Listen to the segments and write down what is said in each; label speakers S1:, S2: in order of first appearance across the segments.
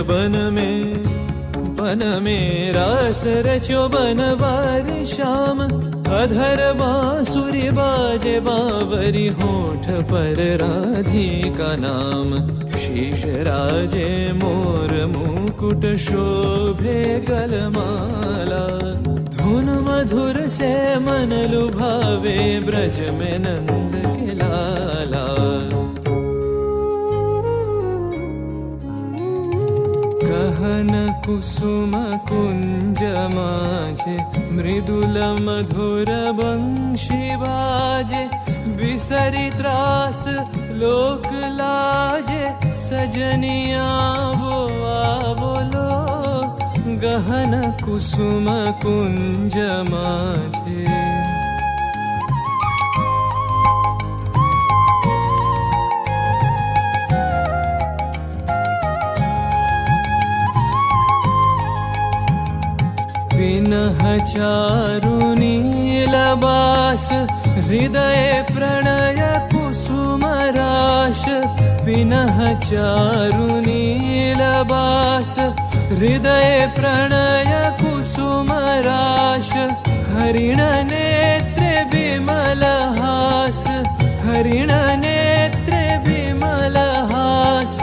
S1: बन में रास रचो बनवारी श्याम। अधर बांसुरी बाजे बावरी होठ पर राधिका नाम। शीश राजे मोर मुकुट शोभे गलमाला। धुन मधुर से मन लुभावे ब्रज में नंद के लाला। गहन कुसुम कुंज माझे मृदुल मधुर बंशी बाजे। बिसरी त्रास लोक लाजे सजनिया वो आवोलो। गहन कुसुम कुंज माझे विनह चारु नीलबास। हृदय प्रणय कुसुम राश। विनह चारु नीलबास। हृदय प्रणय कुसुम राश। हरिण नेत्रे विमल हास। हरिण नेत्रे विमल हास।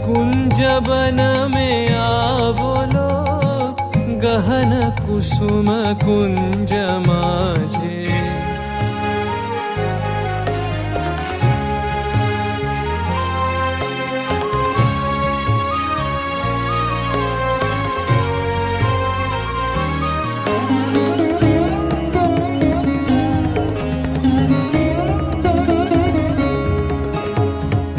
S1: कुंज बन में आवोलो। गहन कुसुम कुंज माझे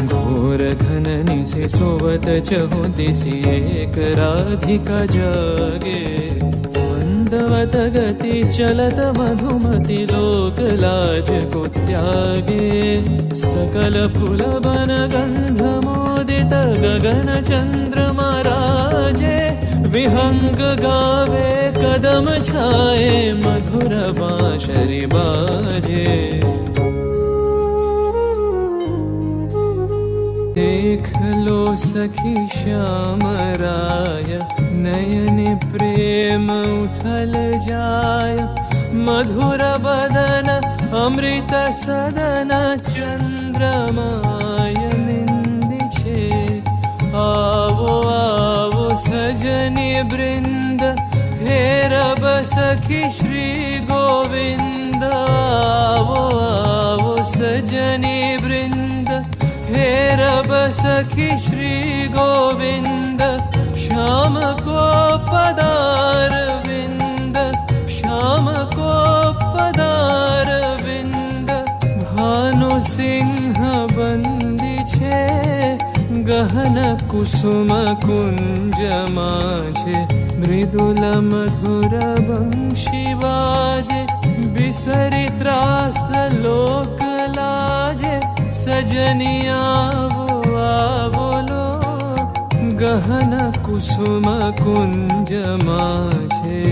S1: घोर घन निसे सोवत चहु दिसि एक राधिका जागे। मंदवत गति चलत मधुमति लोक लाज को त्यागे। सकल फूल बन गंध मोदित गगन चंद्रमा राजे। विहंग गावे कदम छाए मधुर बांसुरी बाजे। देख लो सखी श्याम राय नयन प्रेम उथल जाय। मधुर बदन अमृत सदन चंद्रमाय निंदी छे। आवो आवो सजनी वृंद हेरब सखी श्री गोविंद। आवो आवो सजनी वृंद हेरब सखी श्री गोविंद। श्याम को पदार विंद। श्याम को पदार विंद। भानु सिंह बंदी छे गहन कुसुम कुंज माझे। मृदुल मधुर बंशी बाजे। बिसरी त्रास लोक लाजे सजनिया वो आवोलो। गहन कुसुम कुंज माझे